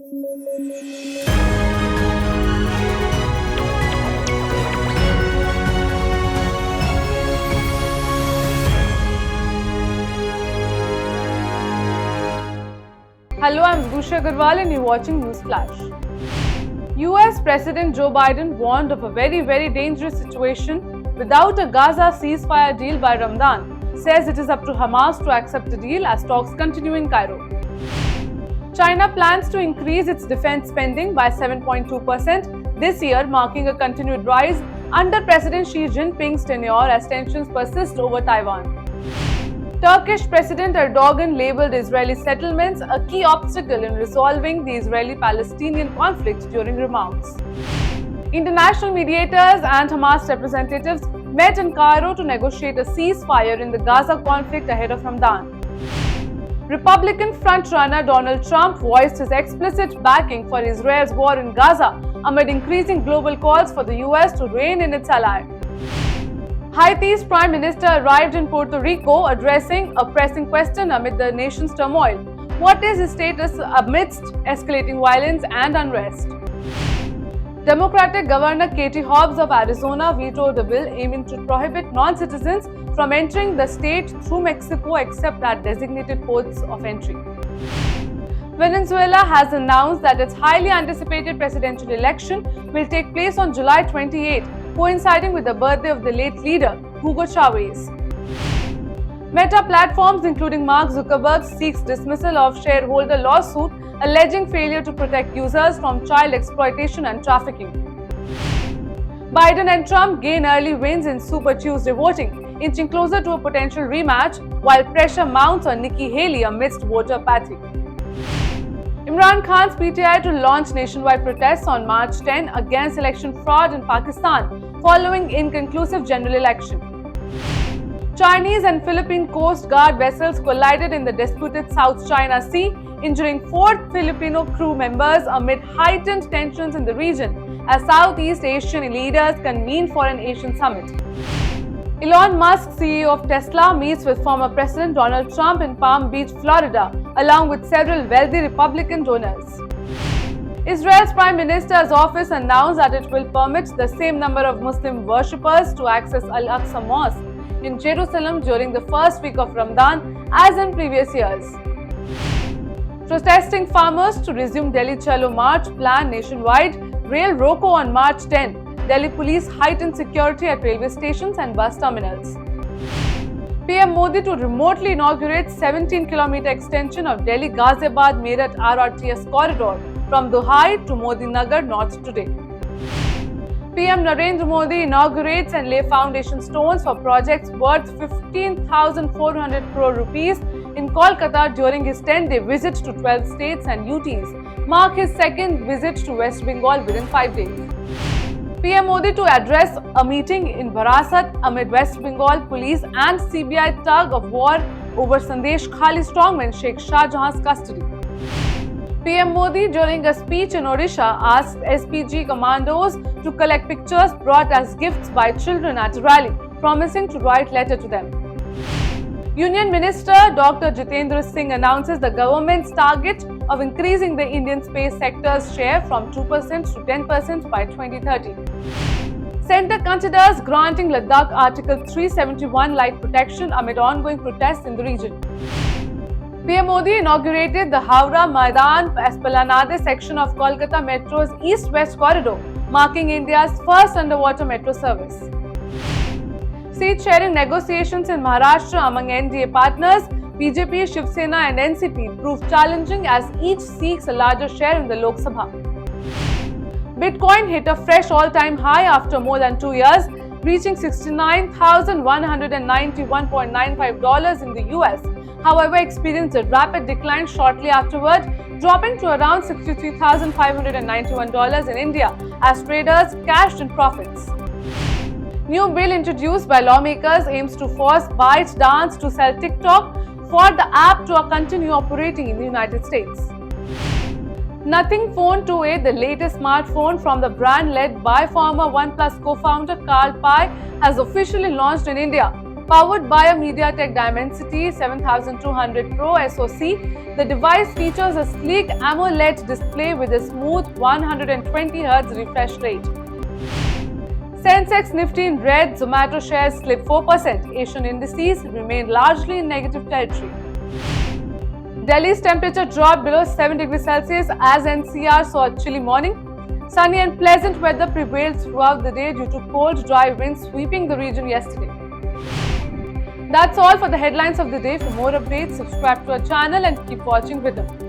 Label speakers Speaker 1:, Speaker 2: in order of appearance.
Speaker 1: Hello, I'm Dusha Agarwal and you're watching News Flash. US President Joe Biden warned of a very dangerous situation without a Gaza ceasefire deal by Ramadan. Says it is up to Hamas to accept the deal as talks continue in Cairo. China plans to increase its defense spending by 7.2% this year, marking a continued rise under President Xi Jinping's tenure as tensions persist over Taiwan. Turkish President Erdogan labelled Israeli settlements a key obstacle in resolving the Israeli-Palestinian conflict during remarks. International mediators and Hamas representatives met in Cairo to negotiate a ceasefire in the Gaza conflict ahead of Ramadan. Republican frontrunner Donald Trump voiced his explicit backing for Israel's war in Gaza amid increasing global calls for the US to rein in its ally. Haiti's Prime Minister arrived in Puerto Rico addressing a pressing question amid the nation's turmoil. What is his status amidst escalating violence and unrest? Democratic Governor Katie Hobbs of Arizona vetoed a bill aiming to prohibit non-citizens from entering the state through Mexico except at designated ports of entry. Venezuela has announced that its highly anticipated presidential election will take place on July 28, coinciding with the birthday of the late leader, Hugo Chavez. Meta Platforms, including Mark Zuckerberg, seeks dismissal of shareholder lawsuit alleging failure to protect users from child exploitation and trafficking. Biden and Trump gain early wins in Super Tuesday voting, inching closer to a potential rematch, while pressure mounts on Nikki Haley amidst voter apathy. Imran Khan's PTI to launch nationwide protests on March 10 against election fraud in Pakistan following inconclusive general election. Chinese and Philippine Coast Guard vessels collided in the disputed South China Sea, injuring 4 Filipino crew members amid heightened tensions in the region as Southeast Asian leaders convene for an Asian summit. Elon Musk, CEO of Tesla, meets with former President Donald Trump in Palm Beach, Florida, along with several wealthy Republican donors. Israel's Prime Minister's office announced that it will permit the same number of Muslim worshippers to access Al-Aqsa Mosque in Jerusalem during the first week of Ramadan as in previous years. Protesting farmers to resume Delhi Chalo March plan nationwide, rail roko on March 10. Delhi police heightened security at railway stations and bus terminals. PM Modi to remotely inaugurate 17-kilometer extension of Delhi Ghaziabad Meerut RRTS corridor from Duhai to Modi Nagar North today. PM Narendra Modi inaugurates and lay foundation stones for projects worth 15,400 crore rupees in Kolkata during his 10-day visit to 12 states and UTs, mark his second visit to West Bengal within 5 days. PM Modi to address a meeting in Barasat amid West Bengal police and CBI tug of war over Sandesh Khali strongman Sheikh Shah Jahan's custody. PM Modi, during a speech in Odisha, asked SPG commandos to collect pictures brought as gifts by children at a rally, promising to write letter to them. Union Minister Dr. Jitendra Singh announces the government's target of increasing the Indian space sector's share from 2% to 10% by 2030. Centre considers granting Ladakh Article 371 light protection amid ongoing protests in the region. PM Modi inaugurated the Howrah Maidan-Esplanade section of Kolkata Metro's East-West corridor, marking India's first underwater metro service. Seat-sharing negotiations in Maharashtra among NDA partners, BJP, Shiv Sena and NCP proved challenging as each seeks a larger share in the Lok Sabha. Bitcoin hit a fresh all-time high after more than 2 years, reaching $69,191.95 in the US. However, experienced a rapid decline shortly afterward, dropping to around $63,591 in India as traders cashed in profits. New bill introduced by lawmakers aims to force ByteDance to sell TikTok for the app to continue operating in the United States. Nothing Phone 2a, the latest smartphone from the brand led by former OnePlus co-founder Carl Pei, has officially launched in India. Powered by a MediaTek Dimensity 7200 Pro SoC, the device features a sleek AMOLED display with a smooth 120Hz refresh rate. Sensex Nifty in red, Zomato shares slip 4%. Asian indices remain largely in negative territory. Delhi's temperature dropped below 7 degrees Celsius as NCR saw a chilly morning. Sunny and pleasant weather prevailed throughout the day due to cold, dry winds sweeping the region yesterday. That's all for the headlines of the day. For more updates, subscribe to our channel and keep watching Ritam.